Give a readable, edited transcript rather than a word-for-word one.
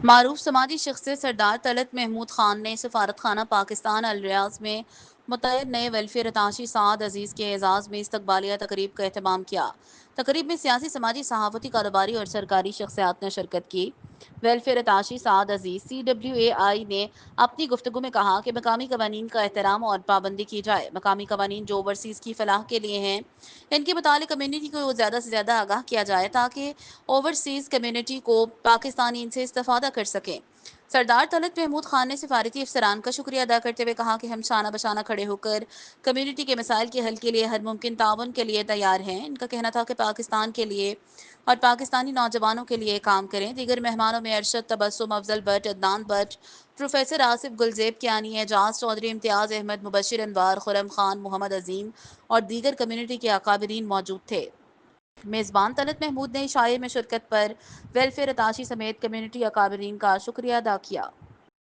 معروف سماجی شخصیت سردار طلعت محمود خان نے سفارت خانہ پاکستان الریاض میں متعین نئے ویلفیئر اتاشی سعد عزیز کے اعزاز میں استقبالیہ تقریب کا اہتمام کیا۔ تقریب میں سیاسی، سماجی، صحافتی، کاروباری اور سرکاری شخصیات نے شرکت کی۔ ویلفیئر اتاشی سعد عزیز CWAI نے اپنی گفتگو میں کہا کہ مقامی قوانین کا احترام اور پابندی کی جائے۔ مقامی قوانین جو اوورسیز کی فلاح کے لیے ہیں، ان کے متعلق کمیونٹی کو زیادہ سے زیادہ آگاہ کیا جائے تاکہ اوورسیز کمیونٹی کو پاکستانی ان سے استفادہ کر سکیں۔ سردار طلعت محمود خان نے سفارتی افسران کا شکریہ ادا کرتے ہوئے کہا کہ ہم شانہ بشانہ کھڑے ہو کر کمیونٹی کے مسائل کے حل کے لیے ہر ممکن تعاون کے لیے تیار ہیں۔ ان کا کہنا تھا کہ پاکستان کے لیے اور پاکستانی نوجوانوں کے لیے کام کریں۔ دیگر مہمانوں میں ارشد، تبسم، افضل بٹ، عدنان بٹ، پروفیسر آصف گلزیب کیانی، اعجاز چودھری، امتیاز احمد، مبشر انوار، خرم خان، محمد عظیم اور دیگر کمیونٹی کے اکابرین موجود تھے۔ میزبان طلعت محمود نے عشائیے میں شرکت پر ویلفیئر اتاشی سمیت کمیونٹی اکابرین کا شکریہ ادا کیا۔